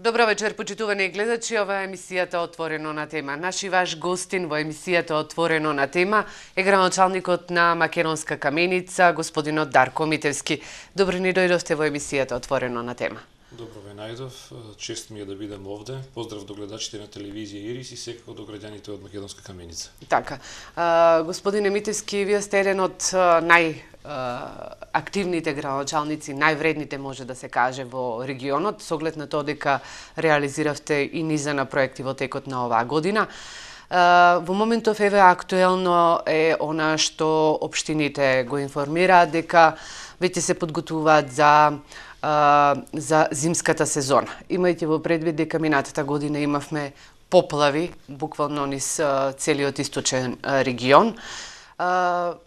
Добро вечер, почитувани гледачи. Ова е емисијата Отворено на тема. Наш и ваш гостин во емисијата Отворено на тема е градоначалникот на Македонска каменица, господинот Дарко Митевски. Добро ни дојдовте во емисијата Отворено на тема. Добро ве најдов. Чест ми е да бидам овде. Поздрав до гледачите на телевизија Ирис и секако до граѓаните од Македонска каменица. Така. Господине Митевски, вие сте еден од активните градоначалници, највредните може да се каже во регионот, со оглед на тоа дека реализиравте и низа на проекти во текот на оваа година. Во моментов еве актуелно е она што општините го информираат дека веќе се подготвуваат за зимската сезона. Имајќи во предвид дека минатата година имавме поплави буквално низ целиот источен регион.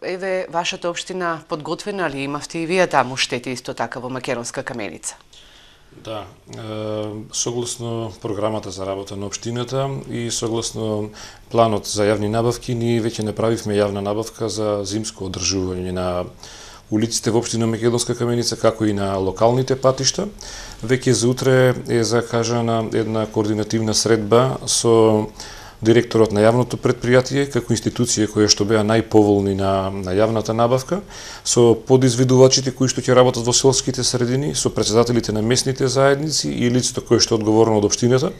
Еве, вашата општина подготвена ли имавте и вие таму штети исто така во Македонска каменица? Да, согласно програмата за работа на општината и согласно планот за јавни набавки, ние веќе направивме јавна набавка за зимско одржување на улиците во општина Македонска каменица, како и на локалните патишта. Веќе за утре е закажана една координативна средба со директорот на јавното предпријатие, како институција која што беа најповолни на јавната набавка, со подизведувачите кои што ќе работат во селските средини, со председателите на местните заедници и лицето кое што е одговорно од општината,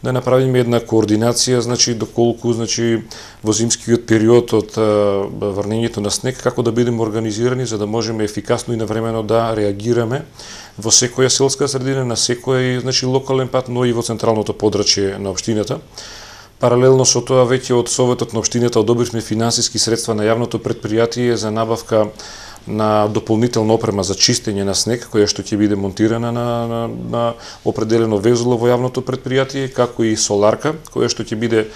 да направиме една координација, доколку во зимскиот период од врнењето на снег, како да бидеме организирани за да можеме ефикасно и навремено да реагираме во секоја селска средина, на секој локален пат, но и во централното подрачје на општината. Паралелно со тоа, веќе од Советот на општината одобривме финансиски средства на јавното предпријатие за набавка на дополнителна опрема за чистење на снег, која што ќе биде монтирана на определено везело во јавното предпријатие, како и соларка, која што ќе биде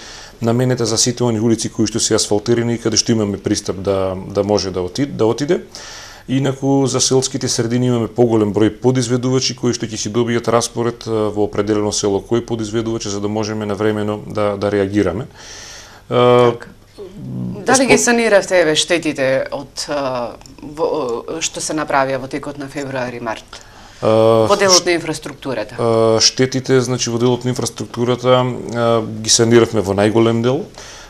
наменета за сите они улици кои што се асфалтирани и каде што имаме пристап да може да отиде. Инаку за селските средини имаме поголем број подизведувачи кои што ќе си добијат распоред во определено село кој подизведувач, за да можеме навремено да реагираме. Дали ги саниравте штетите од што се направија во текот на февруари-март? Во делот на инфраструктурата? Штетите, во делот на инфраструктурата ги саниравме во најголем дел.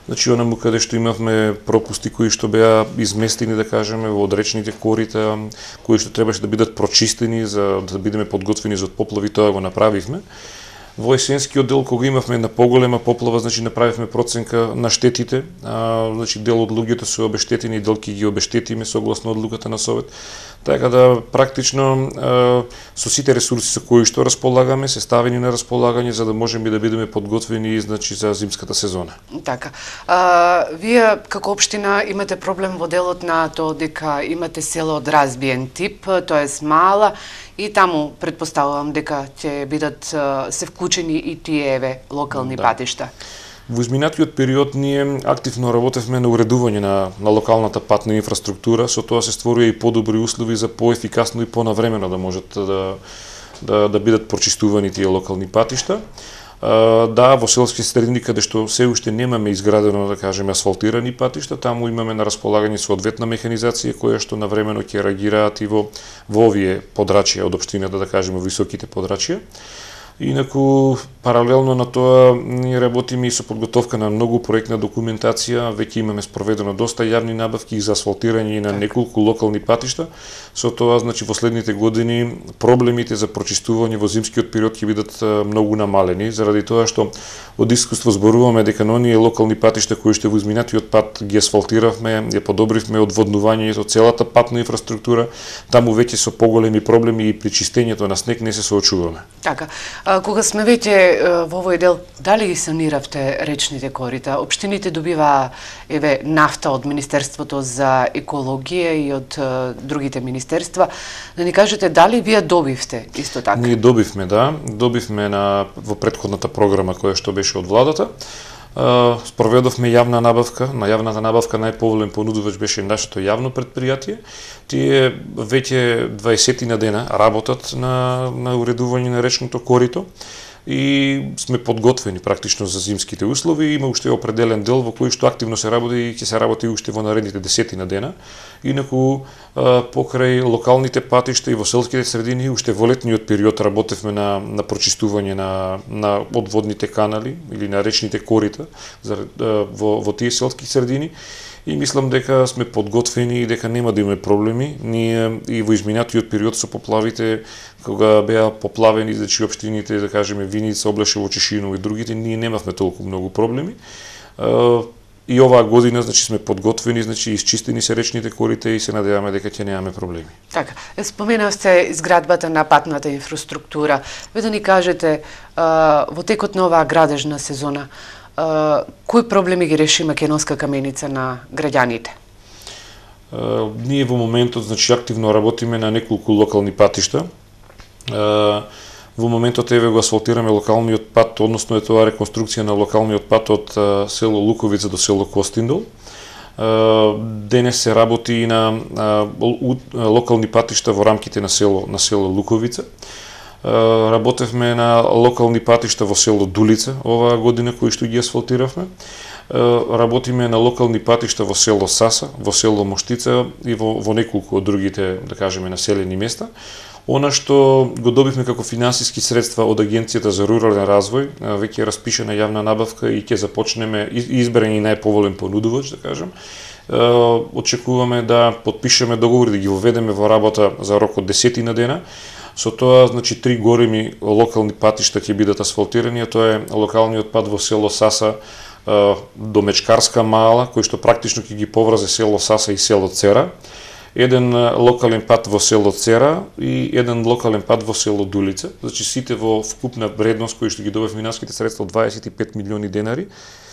Онаму каде што имавме пропусти кои што беа изместени, да кажеме, во одречните корита, кои што требаше да бидат прочистени за да бидеме подготвени за поплави, тоа го направивме. Во есенскиот дел, кога имавме една поголема поплава, направивме проценка на штетите. Дел од луѓето се обештетени и дел ќе ги обештетиме согласно одлуката на Совет. Така да практично со сите ресурси со кои што располагаме се ставени на располагање за да можеме да бидеме подготвени за зимската сезона. Така. Вие како општина имате проблем во делот на тоа дека имате село од разбиен тип, тоест мала, и таму предпоставувам дека ќе бидат се вклучени и тие локални патишта. Во изминатиот период ние активно работевме на уредување на локалната патна инфраструктура, со тоа се створија и подобри услови за поефикасно и понавремено да можат да бидат прочистувани тие локални патишта. Да, во селски средини каде што се уште немаме изградено, да кажеме, асфалтирани патишта, таму имаме на располагање соодветна механизација која што навремено ќе реагираат и во овие подрачја од општината, да кажеме, високите подрачја. Инаку, паралелно на тоа, ние работиме и со подготовка на многу проектна документација, веќе имаме спроведено доста јавни набавки за асфалтирање на неколку локални патишта. Со тоа, во следните години проблемите за прочистување во зимскиот период ќе бидат многу намалени, заради тоа што од искуство зборуваме дека на оние локални патишта кои што во изминатиот пат ги асфалтиравме, ја подобривме одводнувањето, целата патна инфраструктура, таму веќе со поголеми проблеми и при чистењето на снег не се соочуваме. Така. Кога сме веќе во овој дел, дали ги саниравте речните корита? Општините добиваа нафта од Министерството за екологија и од другите министерства. Да ни кажете дали вие добивте исто така? Ние добивме, да. Добивме во претходната програма која што беше од владата. Спроведовме јавна набавка. На јавната набавка најповолен понудувач беше нашето јавно предпријатие. Тие веќе 20 дена работат на уредување на речното корито и сме подготвени практично за зимските услови. Има уште определен дел во кој што активно се работи и ќе се работи уште во наредните 10 дена. Инаку покрај локалните патишта и во селските средини уште во летниот период работевме на прочистување на одводните канали или на речните корита во тие селски средини. И мислам дека сме подготвени и дека нема да имаме проблеми. Ние и во изминатиот период со поплавите, кога беа поплавени општините, да кажеме Виница, Облешево, Чешиново и другите, ние немавме толку многу проблеми. И оваа година сме подготвени, изчистени се речните корита и се надеваме дека ќе немаме проблеми. Така, споменавте изградбата на патната инфраструктура. Ве да ни кажете, во текот на оваа градежна сезона, кои проблеми ги реши Македонска каменица на граѓаните? Ние во моментот активно работиме на неколку локални патишта. Во моментот го асфалтираме локалниот пат, односно е тоа реконструкција на локалниот пат од село Луковица до село Костиндол. Денес се работи и на локални патишта во рамките на село Луковица. Работевме на локални патишта во село Дулица оваа година, кои што ги асфалтиравме. Работиме на локални патишта во село Саса, во село Моштица и во неколку од другите, да кажеме, населени места. Она што го добивме како финансиски средства од Агенцијата за рурален развој, веќе е распишена јавна набавка и ќе започнеме, изберен и најповолен понудувач, да кажем. Очекуваме да подпишеме договори, да ги воведеме во работа за рок од 10 дена. Со тоа, 3 големи локални патишта ќе бидат асфалтирани, а тоа е локалниот пат во село Саса до Мечкарска мала, кој што практично ќе ги поврзе село Саса и село Цера, еден локален пат во село Цера и еден локален пат во село Дулица. Сите во вкупна вредност кои што ги добивме финансиските средства од 25 милиони денари,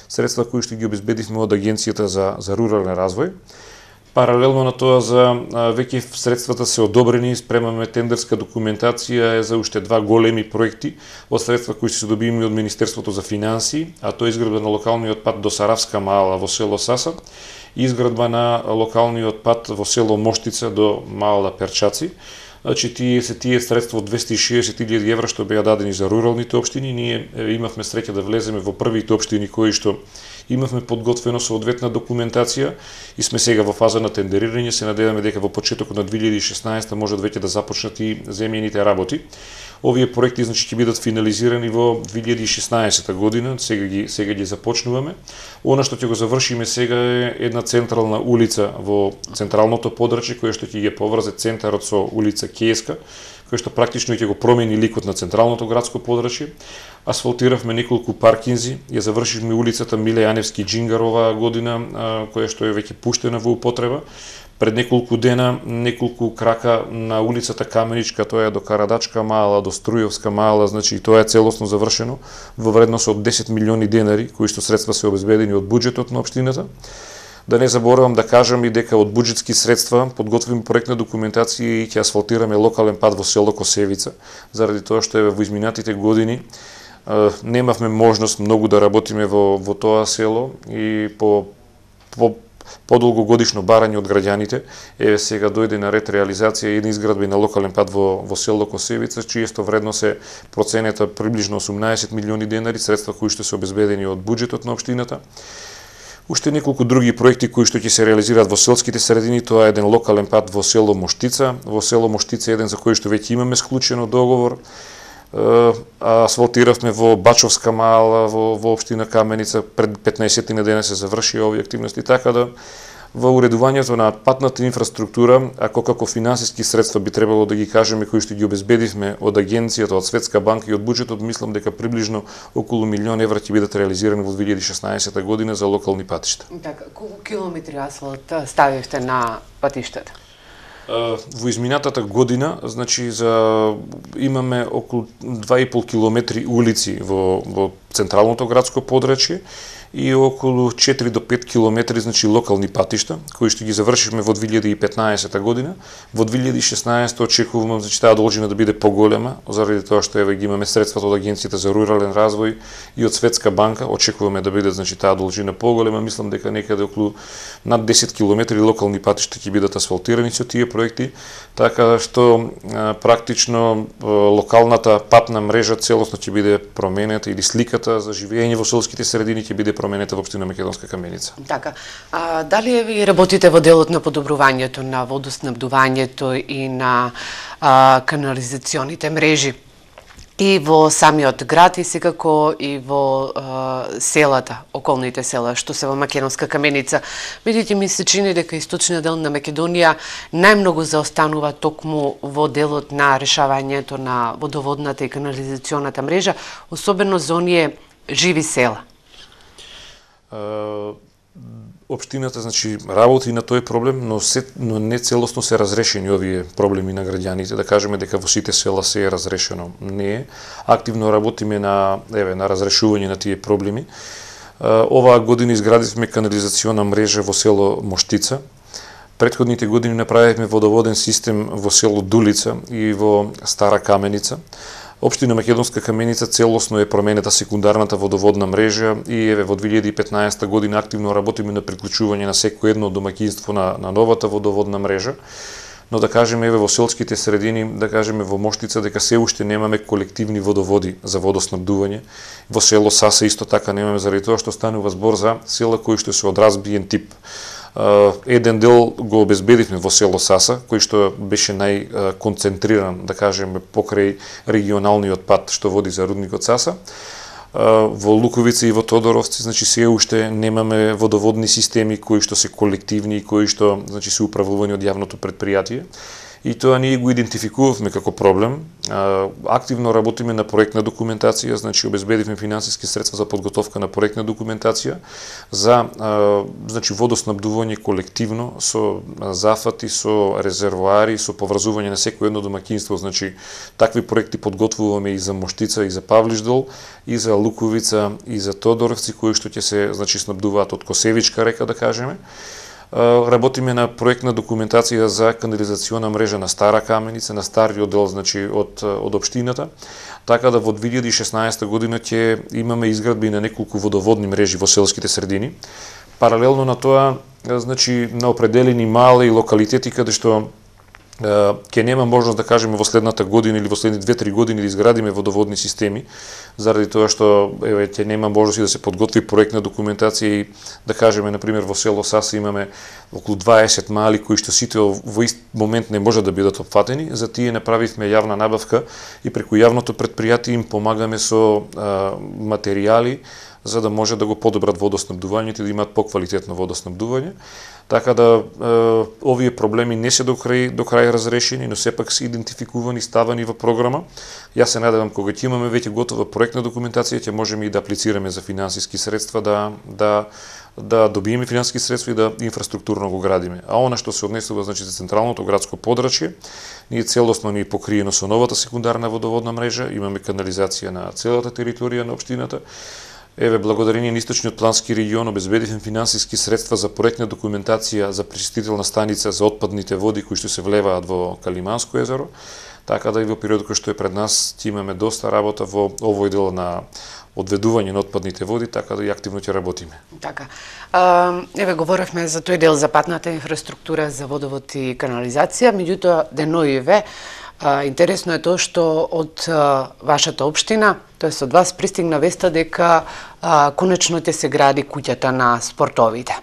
средства кои што ги обезбедивме од Агенцијата за рурален развој. Паралелно на тоа, веќе средствата се одобрени, спремаме тендерска документација за уште 2 големи проекти од средства кои се добиени од Министерството за финансии, а тоа е изградба на локалниот пат до Саравска мала во село Саса и изградба на локалниот пат во село Моштица до Мала Перчаци. Тие средства од 260.000 евра што беа дадени за руралните општини. Ние имавме среќа да влеземе во првите општини кои што имавме подготвено соодветна документација и сме сега во фаза на тендерирање. Се надеваме дека во почетокот на 2016 можат веќе да започнат и земјените работи. Овие проекти ќе бидат финализирани во 2016 година, сега ги започнуваме. Она што ќе го завршиме сега е една централна улица во централното подрачје, која што ќе ги поврзе центарот со улица Кеска, кој што практично ќе го промени ликот на централното градско подрачје. Асфалтиравме неколку паркинзи, ја завршивме улицата Миле Јаневски Джингар оваа година, која што е веќе пуштена во употреба. Пред неколку дена, неколку крака на улицата Каменичка, тоа е до Карадачка мала, до Струјовска мала, тоа е целосно завршено во вредност од 10 милиони денари, кои што средства се обезбедени од буџетот на општината. Да не заборавам да кажам и дека од буџетски средства подготвиме проектна документација и ќе асфалтираме локален пат во село Косевица, заради тоа што во изминатите години немавме можност многу да работиме во тоа село и по подолгогодишно барање од граѓаните, сега дојде на ред реализација и изградба на локален пат во село Косевица, чијесто вредност е проценета приближно 18 милиони денари, средства кои што се обезбедени од буџетот на општината. Уште неколку други проекти кои што ќе се реализираат во селските средини, тоа е еден локален пат во село Моштица. Во село Моштица еден за кој што веќе имаме склучено договор. Асфалтиравме во Бачовска мала, во општина Каменица, пред 15 дена се заврши овие активности, така да во уредувањето на патната инфраструктура, ако како финансиски средства би требало да ги кажеме кои што ги обезбедивме од Агенцијата, од Светска банка и од буџетот, мислам дека приближно околу 1 милион евра ќе бидат реализирани во 2016 година за локални патишта. Така, колку километри асфалт ставивте на патиштата? Во изминатата година, имаме околу 2,5 километри улици во централното градско подрачје и околу 4 до 5 километри, значи локални патишта, кои што ги завршивме во 2015 година. Во 2016 очекуваме, значи, таа должина да биде поголема, заради тоа што еве ги имаме средствата од Агенцијата за рурален развој и од Светска банка, очекуваме да биде, значи, таа должина поголема. Мислам дека некаде околу над 10 километри локални патишта ќе бидат асфалтирани со тие проекти, така што практично локалната патна мрежа целосно ќе биде променета или сликата за живење во селските средини ќе биде променета во општина Македонска Каменица. Така. Дали ви работите во делот на подобрувањето на водоснабдувањето и на канализационите мрежи и во самиот град и секако и во селата, околните села, што се во Македонска Каменица? Меѓутоа ми се чини дека источниот дел на Македонија најмногу заостанува токму во делот на решавањето на водоводната и канализационата мрежа, особено за оние живи села. Општината, значи, работи на тој проблем, но не целосно се разрешени овие проблеми на граѓаните. Да кажеме дека во сите села се е разрешено. Не е. Активно работиме на разрешување на тие проблеми. Оваа година изградивме канализациона мрежа во село Моштица. Претходните години направивме водоводен систем во село Дулица и во Стара Каменица. Општина Македонска Каменица целосно е променета секундарната водоводна мрежа и еве во 2015 година активно работиме на приклучување на секој едно домаќинство на новата водоводна мрежа. Но да кажеме еве во селските средини, да кажеме во Моштица дека се уште немаме колективни водоводи за водоснабдување. Во село Саса исто така немаме, заради тоа што станува збор за села кои што се од разбиен тип. Еден дел го обезбедивме во село Саса, кој што беше најконцентриран, да кажеме, покрај регионалниот пат што води за рудникот Саса. Во Луковица и во Тодоровци, значи, се уште немаме водоводни системи кои што се колективни и кои што, значи, се управувани од јавното предпријатие. И тоа ние го идентификувавме како проблем. Активно работиме на проектна документација, значи обезбедивме финансиски средства за подготовка на проектна документација за значи водоснабдување колективно со зафати, со резервоари, со поврзување на секој едно домаќинство. Значи такви проекти подготвуваме и за Моштица, и за Павлишдол, и за Луковица, и за Тодоровци, кои што ќе се, значи, снабдуваат од Косевичка река, да кажеме. Работиме на проектна документација за канализациона мрежа на Стара Каменица, на стариот дел, значи, од општината, така да во 2016 година ќе имаме изградби на неколку водоводни мрежи во селските средини. Паралелно на тоа, значи, на определени мали локалитети каде што ќе нема можност, да кажеме, во следната година или во следните 2-3 години да изградиме водоводни системи, заради тоа што ќе нема можност и да се подготви проектна документација и, да кажеме, например, во село Саса имаме околу 20 мали кои што сите во ист момент не можат да бидат опфатени. За тие направивме јавна набавка и преку јавното предпријатие им помагаме со материјали за да може да го подобрат водоснабдувањето и да имаат поквалитетно водоснабдување. Така да овие проблеми не се до крај разрешени, но сепак се идентификувани, ставани во програма. Јас се надевам кога ќе имаме веќе готова проектна документација, ќе можеме и да аплицираме за финансиски средства, да добиеме финансиски средства и да инфраструктурно го градиме. А она што се однесува, значи, за централното градско подрачје, ние целосно ни покриено со новата секундарна водоводна мрежа, имаме канализација на целата територија на општината. Еве, благодарение на источниот плански регион обезбедивме финансиски средства за проектна документација за пречистителна станица за отпадните води кои што се влеваат во Калиманско езеро, така да и во периодот кој што е пред нас ќе имаме доста работа во овој дел на одведување на отпадните води, така да и активно ќе работиме. Така. Еве, говоревме за тој дел за патната инфраструктура за водовод и канализација, меѓутоа деноиве интересно е тоа што од вашата општина, тоест од вас, пристигна веста дека конечно ќе се гради куќата на спортовите.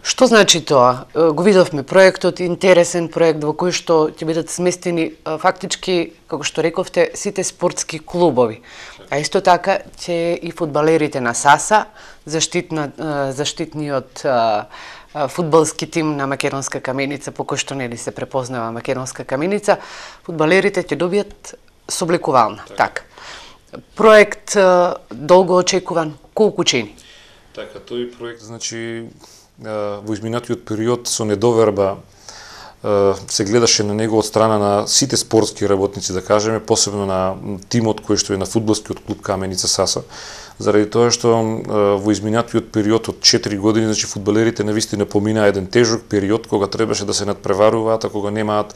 Што значи тоа? Го видовме проектот, интересен проект во кој што ќе бидат сместени фактички, како што рековте, сите спортски клубови. А исто така ќе и фудбалерите на Саса, заштитниот фудбалски тим на Македонска Каменица, по кој што нели се препознава Македонска Каменица, фудбалерите ќе добијат собликувална. Така. Проект долго очекуван, колку чини? Така, тој проект, значи, во изминатиот период со недоверба се гледаше на него од страна на сите спортски работници, да кажеме, посебно на тимот кој што е на фудбалскиот клуб Каменица Саса, заради тоа што во изминатиот период од 4 години, значи фудбалерите навистина поминаа еден тежок период кога требаше да се надпреваруваат, а кога немаат,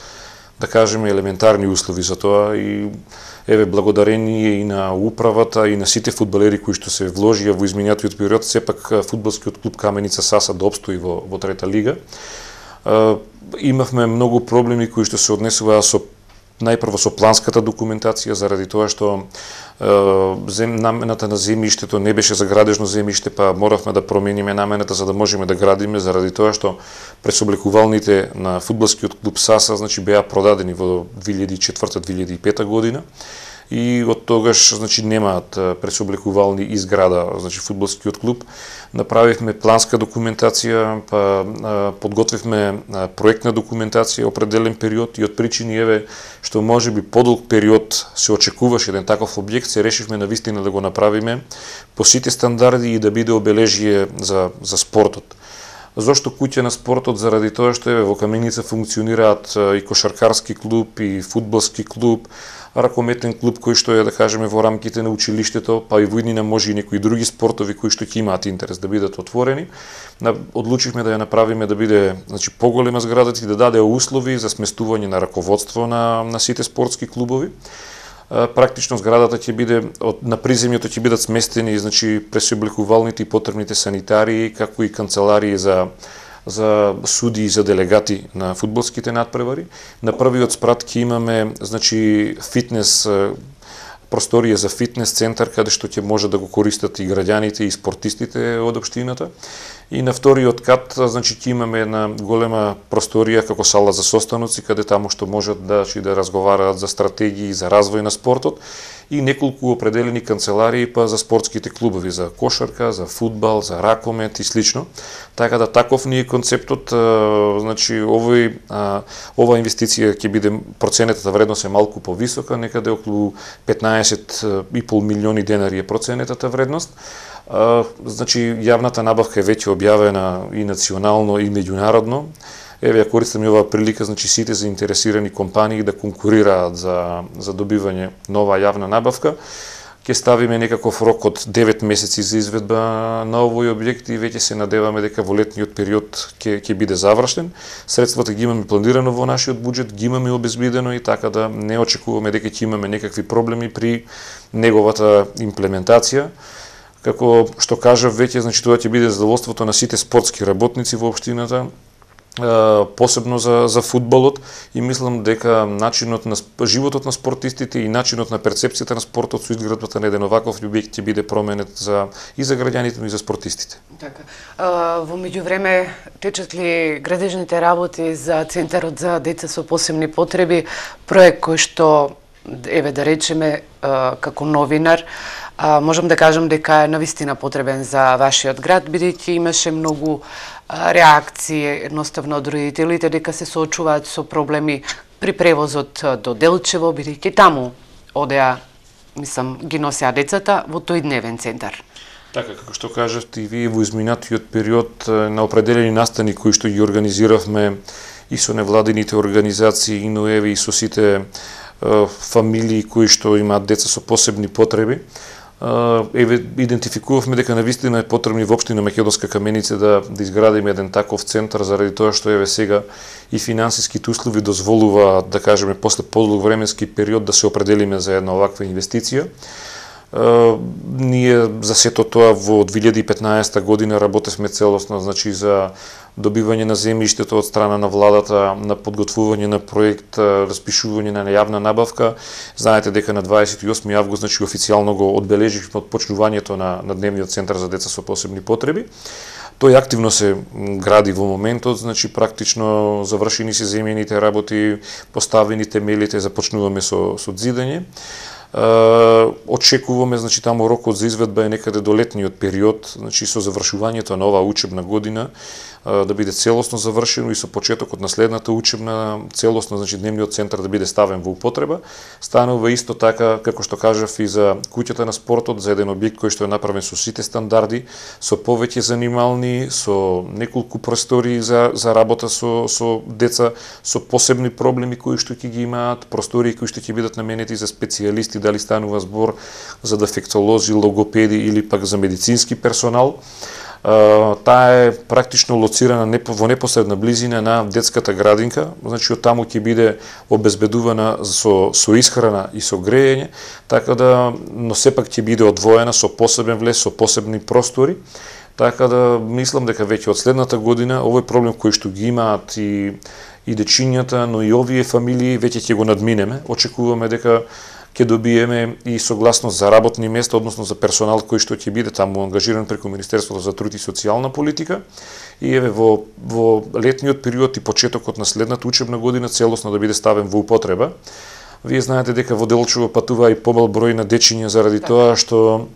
да кажеме, елементарни услови за тоа, и еве благодарение и на управата и на сите фудбалери кои што се вложија во изминатиот период, сепак фудбалскиот клуб Каменица Саса да обстои во трета лига. Имавме многу проблеми кои што се однесуваа најпрво со планската документација, заради тоа што намената на земјиштето не беше за градежно земјиште, па моравме да промениме намената за да можеме да градиме, заради тоа што пресоблекувалните на фудбалскиот клуб Саса, значи, беа продадени во 2004-2005 година. И од тогаш, значи, немаат пресоблекувални изграда, значи, фудбалскиот клуб. Направивме планска документација, па подготвивме проектна документација определен период, и од причини еве што можеби подолг период се очекуваше еден таков објект, се решивме навистина да го направиме по сите стандарди и да биде обележие за спортот. Зошто куќа на спортот? Заради тоа што еве во Каменица функционираат и кошаркарски клуб, и фудбалски клуб, ракометен клуб кој што е, да кажеме, во рамките на училиштето, па и во иднина може и некои други спортови кои што ќе имаат интерес да бидат отворени. Одлучивме да ја направиме да биде, значи, поголема зградата и да даде услови за сместување на раководство на сите спортски клубови. Практично зградата ќе биде на приземјето ќе бидат сместени, значи, пресоблекувалните и потребните санитарии, како и канцеларии за суди и за делегати на фудбалските надпревари. На првиот спрат ќе имаме, значи, фитнес, просторија за фитнес центар, каде што ќе може да го користат и граѓаните и спортистите од општината. И на вториот кат, значи, ќе имаме една голема просторија како сала за состаноци, каде таму што можат да разговараат за стратегии за развој на спортот, и неколку определени канцеларии па за спортските клубови, за кошарка, за фудбал, за ракомет и слично. Така да таков ни е концептот, значи ова инвестиција ќе биде, проценетата вредност е малку повисока, некаде околу 15,5 милиони денари е проценетата вредност. Значи, јавната набавка е веќе објавена и национално и меѓународно. Еве, ја користам и оваа прилика, значи, сите заинтересирани компании да конкурираат за добивање нова јавна набавка. Ќе ставиме некаков рок од 9 месеци за изведба на овој објект и веќе се надеваме дека во летниот период ќе биде завршен. Средствата ги имаме планирано во нашиот буџет, ги имаме обезбедено, и така да не очекуваме дека ќе имаме некакви проблеми при неговата имплементација. Како што кажав веќе, значи, тоа ќе биде задоволството на сите спортски работници во општината, посебно за фудбалот, и мислам дека начинот на животот на спортистите и начинот на перцепцијата на спортот со изградбата на еден оваков објект ќе биде променет и за граѓаните, но и за спортистите. Така. Во меѓувреме течат ли градежните работи за Центарот за деца со посебни потреби, проект кој што, еве да речеме, како новинар, можам да кажам дека е навистина потребен за вашиот град, бидејќи имаше многу реакции едноставно од родителите дека се соочуваат со проблеми при превозот до Делчево, бидејќи таму одеа, мислам, ги носеа децата во тој дневен центар. Така, како што кажавте и вие, во изминатиот период на определени настани кои што ги организиравме и со невладините организации, и ноеви, и со сите фамилии кои што имаат деца со посебни потреби, идентификувавме дека навистина е потребни во општина Македонска Каменица да изградиме еден таков центар, заради тоа што еве сега и финансиските услови дозволуваат, да кажеме, после подолг временски период да се определиме за една оваква инвестиција. Ние за сето тоа во 2015 година работевме целосно, значи, за добивање на земјиштето од страна на владата, на подготвување на проект, распишување на јавна набавка. Знаете дека на 28 август, значи, официјално го одбележивме отпочнувањето на дневниот центар за деца со посебни потреби. Тој активно се гради во моментот, значи практично завршени се земјените работи, поставени темелите, започнуваме со зидање. Очекуваме, значи таму рокот за изведба е некаде до летниот период, значи со завршувањето на оваа учебна година да биде целосно завршено и со почетокот на следната учебна целосно, значи дневниот центар да биде ставен во употреба. Станува исто така, како што кажав, и за куќата на спортот, за еден објект кој што е направен со сите стандарди, со повеќе занимални, со неколку простории за работа со деца со посебни проблеми кои што ќе ги имаат, простории кои што ќе бидат наменети за специјалисти, дали станува збор за дефектолози, логопеди или пак за медицински персонал. Таа е практично лоцирана во непосредна близина на детската градинка, значи од таму ќе биде обезбедувана со исхрана и со грејење, така да, но сепак ќе биде одвоена со посебен влез, со посебни простори, така да мислам дека веќе од следната година овој проблем кој што ги имаат и дечињата, но и овие фамилии веќе ќе го надминеме. Очекуваме дека ќе добиеме и согласност за работни места, односно за персонал кој што ќе биде таму ангажиран преку Министерството за труд и социјална политика. И еве во летниот период и почетокот на следната учебна година целосно да биде ставен во употреба. Вие знаете дека во Делчево патува и помал број на дечиња заради тоа што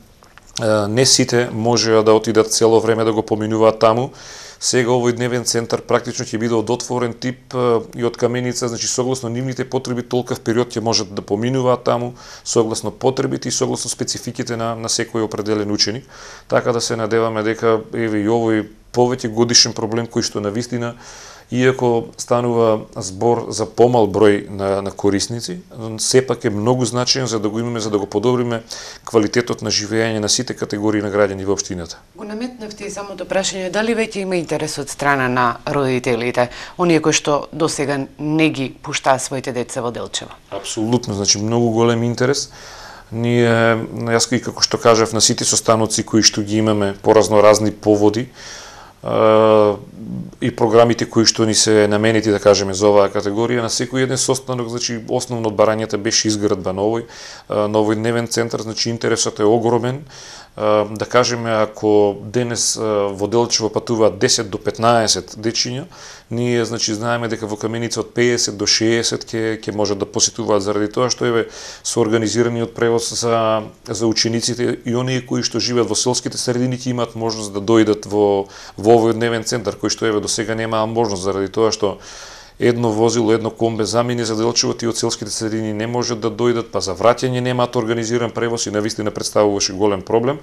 не сите можеа да отидат цело време да го поминуваат таму. Сега овој дневен центар практично ќе биде од отворен тип и од каменица, значи согласно нивните потреби толков период ќе можат да поминуваат таму, согласно потребите и согласно спецификите на секој определен ученик. Така да се надеваме дека еве и овој повеќе годишен проблем кој што навистина, иако станува збор за помал број на корисници, сепак е многу значаен за да го имаме, за да го подобриме квалитетот на живење на сите категории на граѓани во општината. Го наметнавте и самото прашање, дали веќе има интерес од страна на родителите, оние кои што досега не ги пуштаа своите деца во Делчево? Апсолутно, значи многу голем интерес. Ние, јас и како што кажав, на сите состаноци кои што ги имаме по разноразни поводи, и програмите кои што ни се наменети, да кажеме, за оваа категорија, на секој еден состанок, значи, основно од барањата беше изградба на овој дневен центар, значи, интересот е огромен. Да кажеме, ако денес во Делчево патуваат 10 до 15 дечиња, ние, значи, знаеме дека во Каменица од 50 до 60 ќе можат да посетуваат заради тоа што еве со организираниот превоз за учениците и оние кои што живеат во селските средини ќе имаат можност да дојдат во овој дневен центар кој што еве до сега немаа можност заради тоа што едно возило, едно комбе замине за Делчево и од селските средини не можат да дојдат, па за враќање немаат организиран превоз и навистина представуваше голем проблем.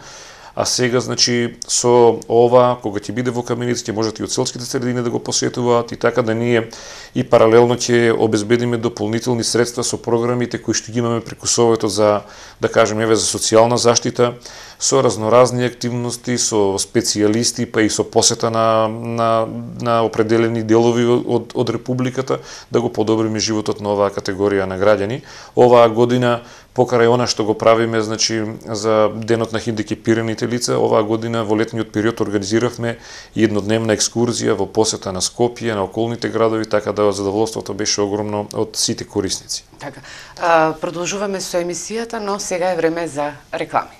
А сега, значи, со ова, кога ќе биде во Каменица, ќе можат и од селските средини да го посетуваат и така да ние и паралелно ќе обезбедиме дополнителни средства со програмите кои што ги имаме преку Советот за, да кажеме, еве за социјална заштита, со разноразни активности, со специјалисти, па и со посета на определени делови од Републиката, да го подобриме животот на оваа категорија на граѓани. Оваа година, покрај она што го правиме, значи, за денот на хендикепираните лица, оваа година во летниот период организиравме еднодневна екскурзија во посета на Скопје, на околните градови, така да задоволството беше огромно од сите корисници. Така. Продолжуваме со емисијата, но сега е време за реклами.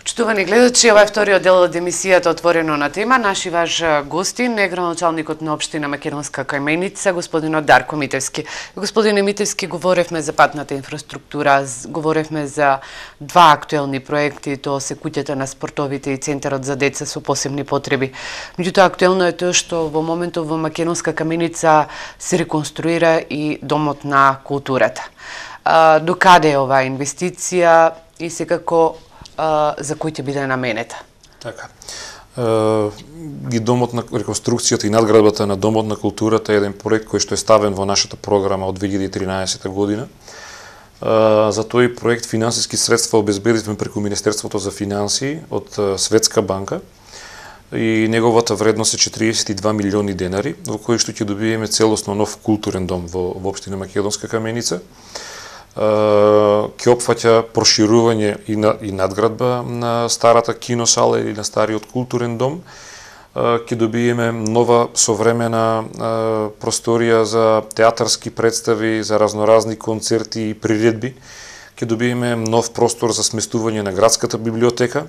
Почитувани гледачи, ова е вториот дел од емисијата Отворено на тема. Наши ваш гостин е градоначалникот на општина Македонска Каменица, господинот Дарко Митевски. Господине Митевски, говоревме за патната инфраструктура, говоревме за два актуелни проекти, тоа се куќата на спортовите и центарот за деца со посебни потреби. Меѓутоа, актуелно е тоа што во моментов во Македонска Каменица се реконструира и Домот на културата. До каде е оваа инвестиција и секако за кој ќе биде наменета? Така. И Домот на реконструкцијата и надградбата на Домот на културата е еден проект кој што е ставен во нашата програма од 2013 година. За тој проект финансиски средства обезбедивме преку Министерството за финансии од Светска банка и неговата вредност е 42 милиони денари, во кој што ќе добиеме целосно нов културен дом во општина Македонска Каменица. Ќе опфаќа проширување и надградба на старата киносала или на стариот културен дом. Ќе добиеме нова современа просторија за театарски представи, за разноразни концерти и приредби, ќе добиеме нов простор за сместување на градската библиотека,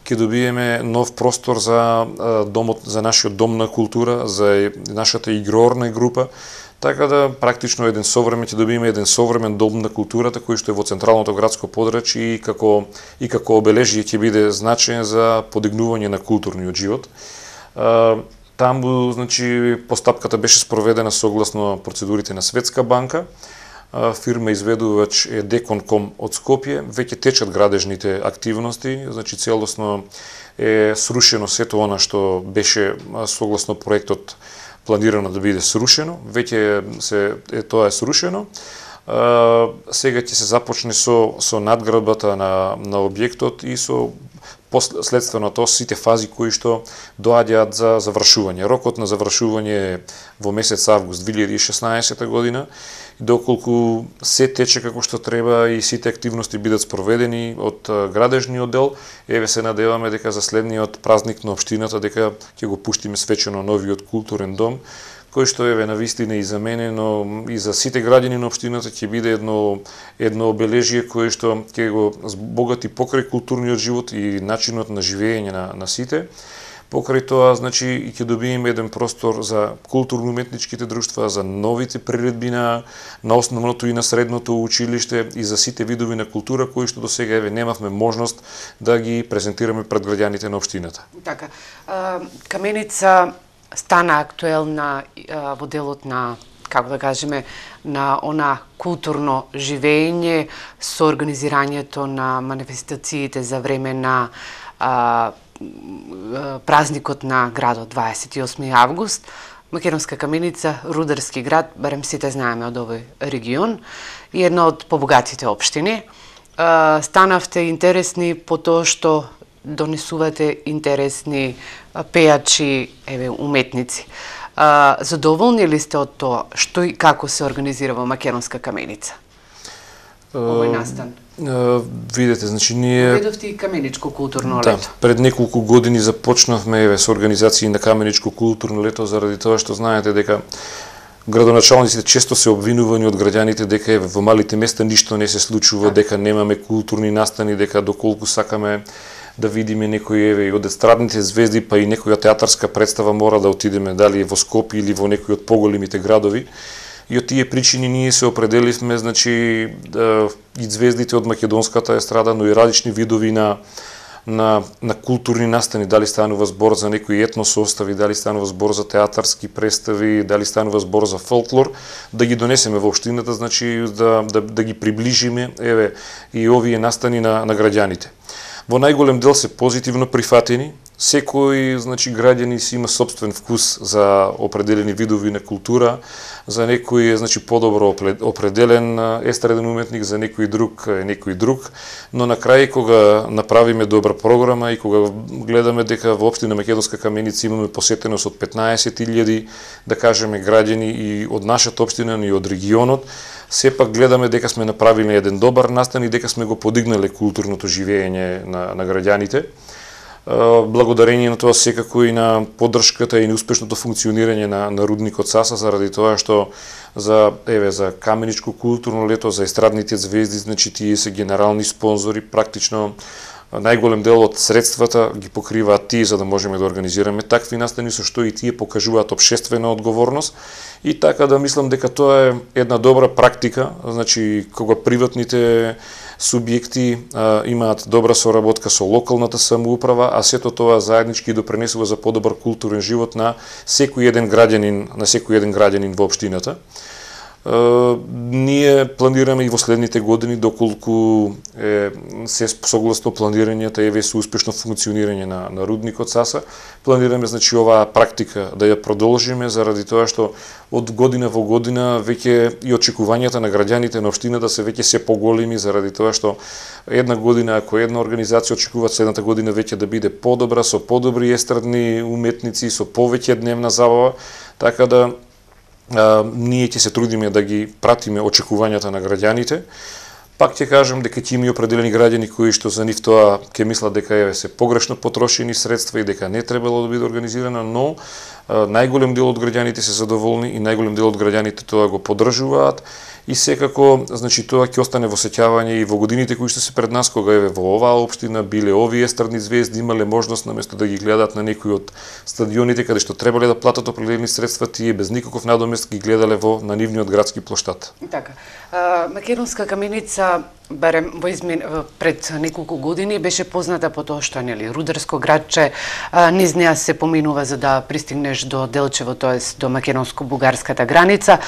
ќе добиеме нов простор за за нашиот дом на култура, за нашата игроорна група, така да практично ќе добиеме еден современ дом на културата кој што е во централното градско подрачје и како обележие ќе биде значаен за подигнување на културниот живот. Таму, значи, постапката беше спроведена согласно процедурите на Светска банка. Фирма изведувач е Деконком од Скопје. Веќе течат градежните активности, значи целосно е срушено сето она што беше согласно проектот планирано да биде срушено. Веќе тоа е срушено. Сега ќе се започне со надградбата на објектот и со следствено тоа сите фази кои што доаѓаат за завршување. Рокот на завршување е во месец август 2016 година. Доколку се тече како што треба и сите активности бидат спроведени од градежниот дел, еве се надеваме дека за следниот празник на општината дека ќе го пуштиме свечено новиот културен дом, кој што еве навистина и за мене, но и за сите граѓани на општината ќе биде едно обележие кое што ќе го збогати покрај културниот живот и начинот на живење на сите. Покрај тоа, значи, и ќе добиеме еден простор за културно-уметничките друштва, за новите приредби на основното и на средното училиште и за сите видови на култура кои што досега еве немавме можност да ги презентираме пред граѓаните на општината. Така, Каменица стана актуелна во делот на, како да кажеме, на она културно живење со организирањето на манифестациите за време на празникот на градот 28 август. Македонска Каменица, рударски град, барем сите знаеме од овој регион, и една од побогатите општини. Станавте интересни по тоа што донесувате интересни пејачи, уметници. Задоволни ли сте од тоа што и како се организира во Македонска Каменица овој настан? Видете, значи ние Ведовте и Каменичко културно лето. Пред неколку години започнавме со организации на Каменичко културно лето заради тоа што знаете дека градоначалниците често се обвинувани од граѓаните дека во малите места ништо не се случува, дека немаме културни настани, дека доколку сакаме да видиме некои и од естрадните звезди, па и некоја театарска представа мора да отидеме дали во Скопје или во некој од поголемите градови. И од тие причини ние се определивме, значи, и звездите од македонската естрада, но и различни видови на културни настани, дали станува збор за некои етносостави, дали станува збор за театарски представи, дали станува збор за фолклор, да ги донесеме во општината, значи да ги приближиме и овие настани на граѓаните. Во најголем дел се позитивно прифатени. Секој, значи, граѓани си има собствен вкус за определени видови на култура, за некој е, значи, подобро определен естраден уметник, за некој друг, но на крај кога направиме добра програма и кога гледаме дека во општина Македонска Каменица имаме посетеност од 15.000, да кажеме, граѓани и од нашата општина и од регионот, сепак гледаме дека сме направиле еден добар настан и дека сме го подигнале културното живење на граѓаните. Благодарение на тоа секако и на поддршката и на успешното функционирање на рудникот Саса, заради тоа што за Каменичко културно лето, за естрадните звезди, значи тие се генерални спонзори, практично најголем дел од средствата ги покриваат тие за да можеме да организираме такви настани, со што и тие покажуваат општествена одговорност. И така да мислам дека тоа е една добра практика, значи кога приватните субјекти имаат добра соработка со локалната самоуправа, а сето тоа заеднички допренесува за подобар културен живот на секој еден граѓанин во општината. Ние планираме и во следните години, доколку се согласно планирањата и со успешно функционирање на рудникот Саса, планираме, значи, оваа практика да ја продолжиме, заради тоа што од година во година веќе и очекувањата на граѓаните на општината се веќе се поголеми, заради тоа што една година ако една организација очекува следната година веќе да биде подобра, со подобри естрадни уметници, со повеќе дневна забава, така да ние ќе се трудиме да ги пратиме очекувањата на граѓаните. Пак ќе кажам дека ќе има определени граѓани кои што за нив тоа ќе мислат дека се погрешно потрошени средства и дека не требало да биде организирано, но најголем дел од граѓаните се задоволни и најголем дел од граѓаните тоа го поддржуваат и секако, значи тоа ќе остане во сеќавање и во годините кои што се пред нас, кога еве во оваа општина биле овие естрадни звезди, имале можност наместо да ги гледаат на некои од стадионите каде што требале да платат определени средства, тие без никаков надомест ги гледале на нивниот градски плоштад. Така. Македонска каменица барем пред неколку години беше позната по тоа што нели рударско градче, низ неа се поминува за да пристигнеш до Делчево, тоест до македонско-бугарската граница.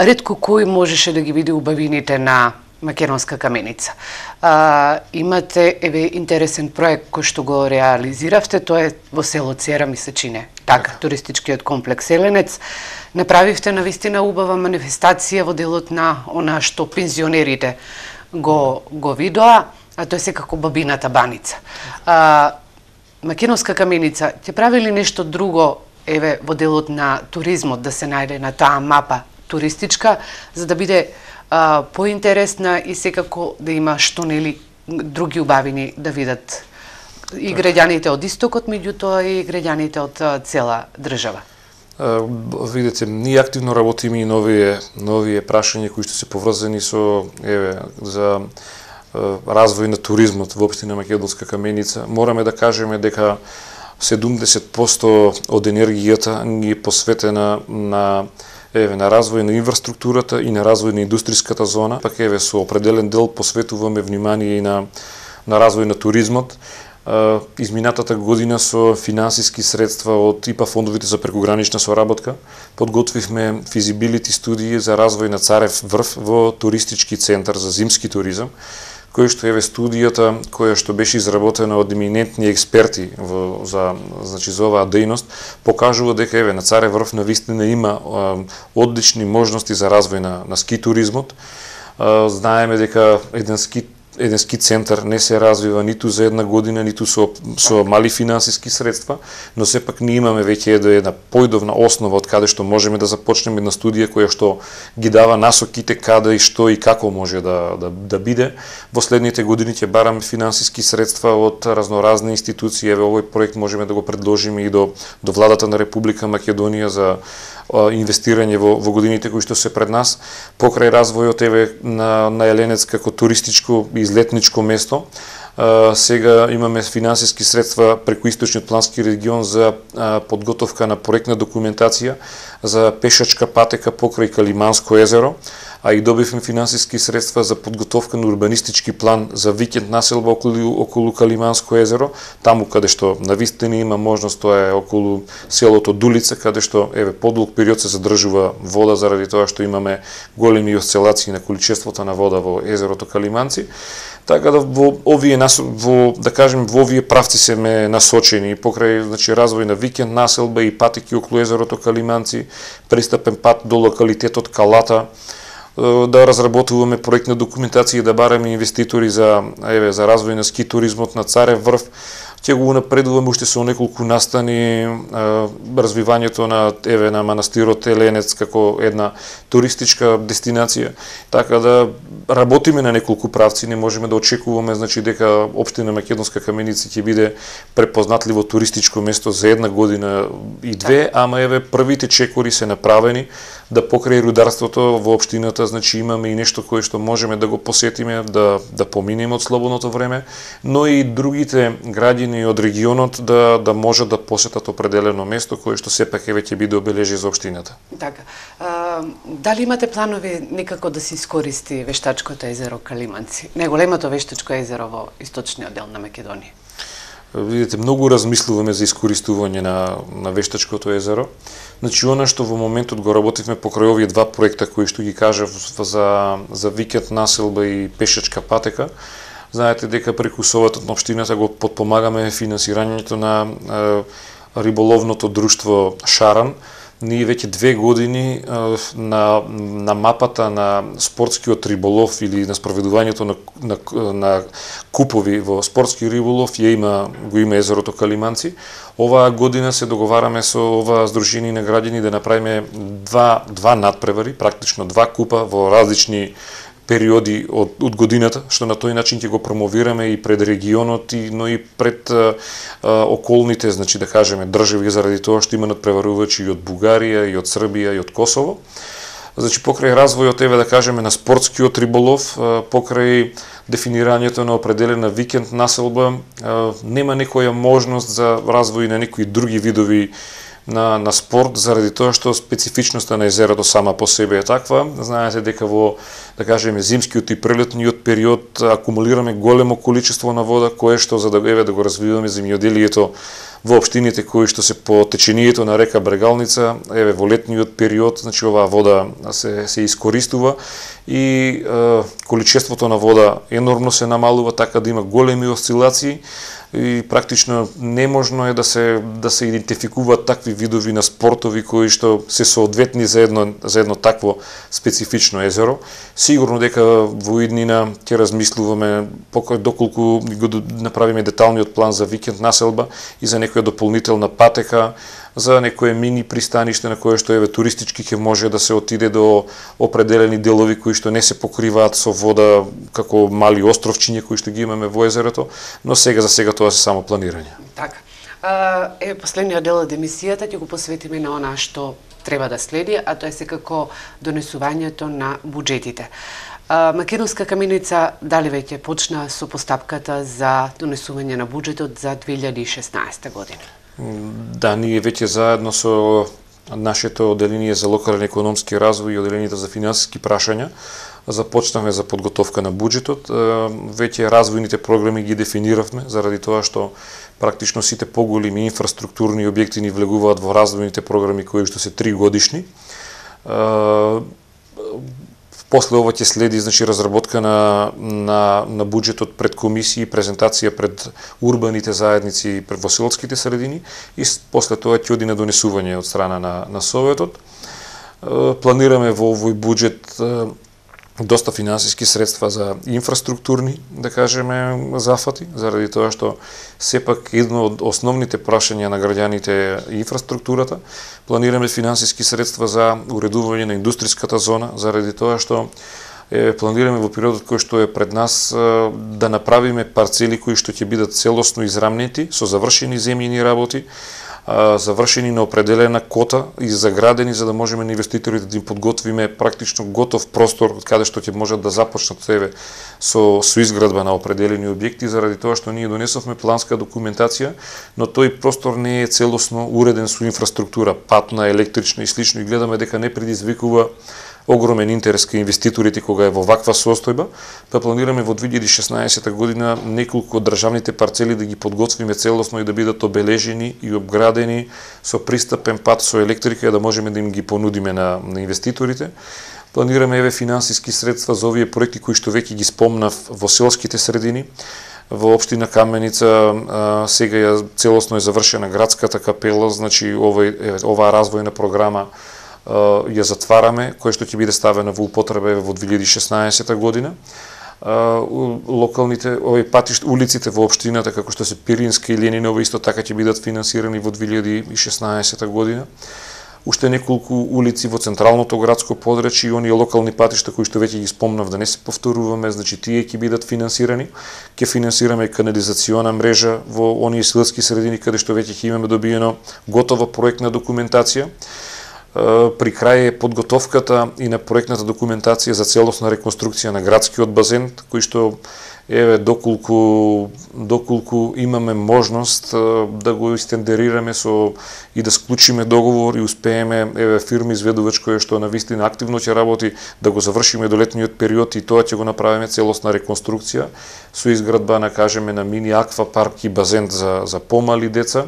Ретко кој можеше да ги види убавините на Македонска каменица. Имате интересен проект кој што го реализиравте, тоа е во село Цера, ми се чине. Така, туристичкиот комплекс Еленец. Направивте навистина убава манифестација во делот на она што пензионерите го видоа, а тоа е секако бабината баница. Македонска каменица ќе прави ли нешто друго во делот на туризмот да се најде на таа мапа туристичка, за да биде поинтересна и секако да има што нели други убавини да видат и граѓаните од истокот, меѓутоа и граѓаните од цела држава? Видете, ние активно работиме и новие прашања кои што се поврзани со за развој на туризмот во општина Македонска каменица. Мораме да кажеме дека 70% од енергијата ни е посветена на развој на инфраструктурата и на развој на индустријската зона. Пак со определен дел посветуваме внимание и на развој на туризмот. Изминатата година со финансиски средства од ИПА фондовите за прекогранична соработка подготвивме физибилити студии за развој на Царев врв во туристички центар за зимски туризам, кој што студијата која што беше изработена од еминентни експерти за оваа дејност покажува дека на Царев врв навистина има одлични можности за развој на ски туризмот. Знаеме дека еден ски центар не се развива ниту за една година, ниту со мали финансиски средства, но сепак ние имаме веќе една поидовна основа од каде што можеме да започнеме една студија која што ги дава насоките каде и што и како може да биде. Во следните години ќе бараме финансиски средства од разноразни институции. Овој проект можеме да го предложиме и до владата на Република Македонија за инвестирање во годините кои што се пред нас, покрај развојот на Еленец како туристичко и излетничко место. Сега имаме финансиски средства преку Источниот плански регион за подготовка на проектна документација за пешачка патека покрај Калиманско езеро, а и добивме финансиски средства за подготовка на урбанистички план за викенд населба околу Калиманско езеро, таму каде што навистина има можност, тоа е околу селото Дулица, каде што подолг период се задржува вода заради тоа што имаме големи осцилации на количеството на вода во езерото Калиманци. Така да во овие правци се ме насочени покрај развој на викенд населба и патеки околу езерото Калиманци, пристапен пат до локалитетот Калата, да разработуваме проектна документација и да бараме инвеститори за развој на ски туризмот на Царев врв. Ќе го напредуваме уште со неколку настани развивањето на манастирот Еленец како една туристичка дестинација. Така да работиме на неколку правци, не можеме да очекуваме дека општина Македонска каменица ќе биде препознатливо туристичко место за една година и две, ама првите чекори се направени да покрај рударството во општината, имаме и нешто кое што можеме да го посетиме, да поминеме од слободното време, но и другите граѓани од регионот да можат да посетат определено место кое што сепак ќе биде обележие за општината. Така. Дали имате планови некако да се искористи вештачкото езеро Калиманци, најголемото вештачко езеро во источниот дел на Македонија? Видите, многу размислуваме за искористување на вештачкото езеро. Она што во моментот го работивме покрај овие два проекта кои што ги кажав за викенд населба и пешачка патека. Знаете дека преку советот на општината го подпомагаме финансирањето на риболовното друштво Шаран. Ние веќе 2 години на мапата на спортскиот риболов или на спроведувањето на купови во спортски риболов го има езерото Калиманци. Оваа година се договараме со ова здружение на граѓани да направиме два надпревари, практично 2 купа во различни периоди од годината, што на тој начин ќе го промовираме и пред регионот, но и пред околните, да кажеме, држави, заради тоа што има надпреварувачи и од Бугарија, и од Србија, и од Косово. Значи покрај развојот, да кажеме, на спортскиот риболов, покрај дефинирањето на определена викенд населба, нема некоја можност за развој на некои други видови на спорт, заради тоа што специфичноста на езерото сама по себе е таква. Знаете дека во, да кажеме, зимскиот и прелетниот период акумулираме големо количество на вода, кое што за да го развиваме земјоделието во општините кои што се по течението на река Брегалница, во летниот период, значи оваа вода се искористува и количеството на вода енормно се намалува, така да има големи осцилации и практично неможно е да се идентификуваат такви видови на спортови кои што се соодветни за едно такво специфично езеро. Сигурно дека во иднина ќе размислуваме доколку го направиме деталниот план за викенд населба и за некоја дополнителна патека, за некое мини пристаниште на кое што туристички ќе може да се отиде до определени делови кои што не се покриваат со вода, како мали островчиња кои што ги имаме во езерото, но за сега тоа се само планирање. Така. Последниот дел од емисијата ќе го посветиме на она што треба да следи, а тоа е секако донесувањето на буџетите. Македонска каменица дали веќе почна со постапката за донесување на буџетот за 2016 година? Да, ние веќе заедно со нашето одделение за локален економски развој и одделението за финансиски прашања започнавме за подготовка на буџетот. Веќе развојните програми ги дефиниравме, заради тоа што практично сите поголеми инфраструктурни објекти ни влегуваат во развојните програми кои што се 3 годишни. После ова ќе следи, значи, разработка на буџетот пред комисии, презентација пред урбаните заедници во селските средини и после тоа ќе оди на донесување од страна на Советот. Планираме во овој буџет доста финансиски средства за инфраструктурни, да кажеме, зафати, заради тоа што сепак едно од основните прашања на граѓаните е инфраструктурата. Планираме финансиски средства за уредување на индустријската зона, заради тоа што планираме во периодот кој што е пред нас да направиме парцели кои што ќе бидат целосно израмнети со завршени земјини работи, завршени на определена кота и заградени за да можеме на инвеститорите да им подготвиме практично готов простор од каде што ќе можат да започнат со изградба на определени објекти, заради тоа што ние донесовме планска документација, но тој простор не е целосно уреден со инфраструктура, патна, електрична и слично, и гледаме дека не предизвикува огромен интерес кај инвеститорите кога е во ваква состојба, па планираме во 2016 година неколку од државните парцели да ги подготвиме целосно и да бидат обележени и обградени со пристапен пат со електрика и да можеме да им ги понудиме на инвеститорите. Планираме финансиски средства за овие проекти кои што веќе ги спомнав во селските средини. Во општина Каменица сега целосно е завршена градската капела, значи оваа развојна програма ја затвараме, која што ќе биде ставена во употреба во 2016 година. Локалните улиците во општината како што се Пиринска и Ленинова исто така ќе бидат финансирани во 2016 година. Уште неколку улици во централното градско подрачје и оние локални патишта кои што веќе ги спомнав, да не се повторуваме, значи тие ќе бидат финансирани. Ќе финансираме канализациона мрежа во оние селски средини каде што веќе ќе имаме добиено готова проектна документација. При крај е подготовката и на проектната документација за целосна реконструкција на градскиот базен, кој што доколку имаме можност да го истендерираме и да склучиме договор и успееме фирма изведувач која што навистина активно ќе работи да го завршиме до летниот период и тоа ќе го направиме целосна реконструкција со изградба на мини аквапарк и базен за помали деца.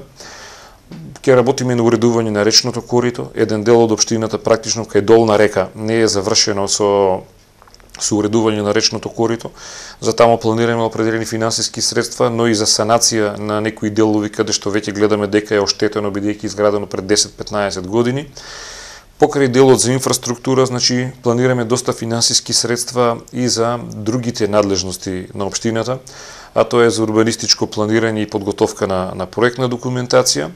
Ќе работиме на уредување на речното корито. Еден дел од општината практично кај долна река не е завршено со уредување на речното корито. За тамо планираме определени финансиски средства, но и за санација на некои делови каде што веќе гледаме дека е оштетено бидејќи изградено пред 10-15 години. Покрај делот за инфраструктура, значи планираме доста финансиски средства и за другите надлежности на општината, а тоа е за урбанистичко планирање и подготовка на проектна документација.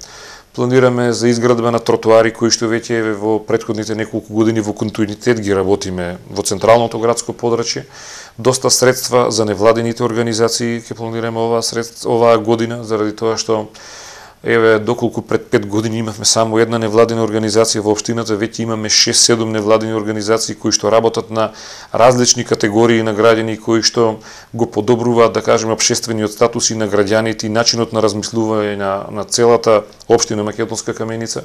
Планираме за изградба на тротоари кои што веќе во претходните неколку години во континуитет ги работиме во централното градско подрачје. Доста средства за невладените организации ќе планираме оваа година, заради тоа што Еве, доколку пред 5 години имавме само една невладина организација во општината, веќе имаме 6-7 невладини организации кои што работат на различни категории на граѓани, кои што го подобруваат, да кажеме, општествениот статус и на граѓаните и начинот на размислување на целата општина Македонска Каменица.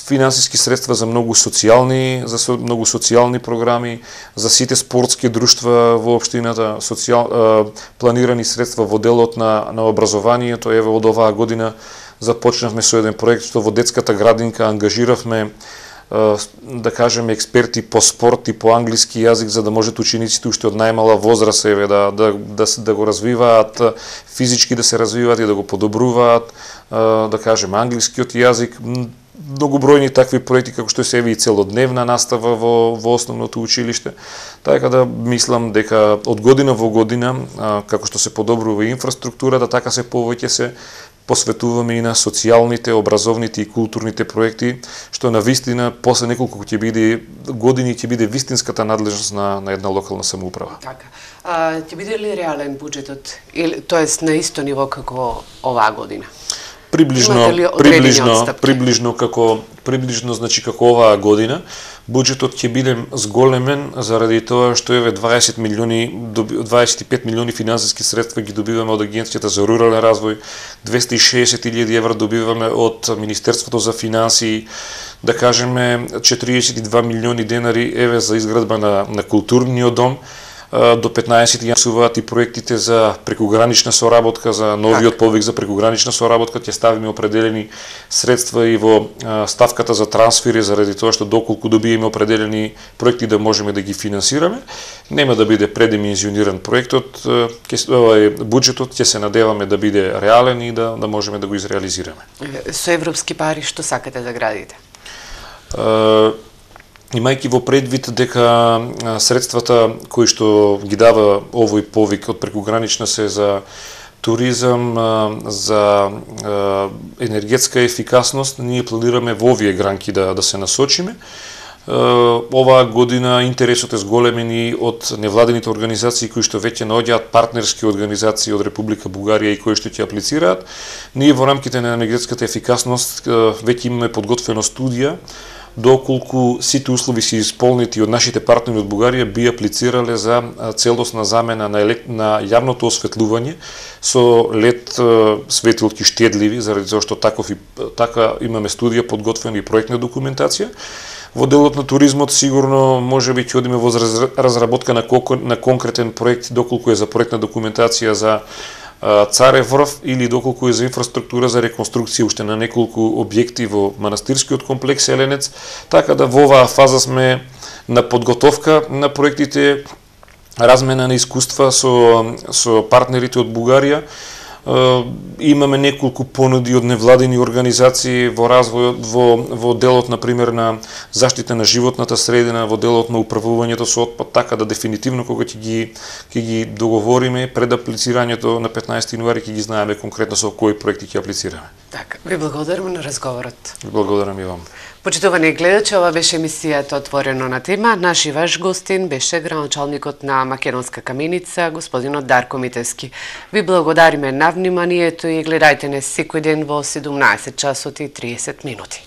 Финансиски средства за многу социјални програми, за сите спортски друштва во општината, планирани средства во делот на образованието. Еве, од оваа година започнавме со еден проект што во детската градинка ангажиравме, да кажеме, експерти по спорт и по англиски јазик, за да можат учениците уште од најмала возраст да го развиваат, физички да се развиваат и да го подобруваат, да кажеме, англискиот јазик. Многобројни такви проекти, како што се и целодневна настава во основното училиште. Така да мислам дека од година во година, како што се подобрува инфраструктурата, така се повеќе се посветуваме и на социјалните, образовните и културните проекти, што навистина после неколку години ќе биде вистинската надлежност на една локална самоуправа. Така. Ќе биде ли реален буџетот, тоест на исто ниво како оваа година? Приближно значи како оваа година, буџетот ќе биде зголемен заради тоа што еве 25 милиони финансиски средства ги добиваме од Агенцијата за рурален развој, 260.000 евра добиваме од Министерството за финансии, да кажеме 42 милиони денари еве за изградба на културниот дом. До 15 јаnuари суваат и проектите за прекугранична соработка, за новиот повик за прекугранична соработка, ќе ставиме определени средства и во ставката за трансфери, заради тоа што доколку добиеме определени проекти да можеме да ги финансираме. Нема да биде предимензиониран проектот, буџетот ќе се надеваме да биде реален и да можеме да го изреализираме. Со европски пари што сакате да градите? Имајќи во предвид дека средствата кои што ги дава овој повик од прекугранична се за туризам, за енергетска ефикасност, ние планираме во овие гранки да се насочиме. Оваа година интересот е зголемен и од невладените организации кои што веќе наоѓаат партнерски организации од Република Бугарија и кои што ќе аплицираат. Ние во рамките на енергетската ефикасност веќе имаме подготвена студија доколку сите услови се исполнети од нашите партнери од Бугарија би аплицирале за целосна замена на јавното осветлување со лед светилки штедливи, заради тоа што така имаме студија подготвена и проектна документација. Во делот на туризмот сигурно можеби ќе одиме во разработка на конкретен проект, доколку е за проектна документација за Царев врв или доколку е за инфраструктура за реконструкција уште на неколку објекти во манастирскиот комплекс Еленец, така да во оваа фаза сме на подготовка на проектите, размена на искуства со партнерите од Бугарија. Имаме неколку понуди од невладени организации во развојот, во делот, например, на заштита на животната средина, во делот на управувањето со отпад, така да дефинитивно кога ќе ги договориме пред аплицирањето на 15 јануари ќе ги знаеме конкретно со кои проекти ќе аплицираме. Така, ви благодарам на разговорот. Ви благодарам и вам. Почитувани гледачи, ова беше емисијата Отворено на тема. Наш и ваш гостин беше градоначалникот на Македонска Каменица, господинот Дарко Митевски. Ви благодариме на вниманието и гледајте не секој ден во 17 часот и 30 минути.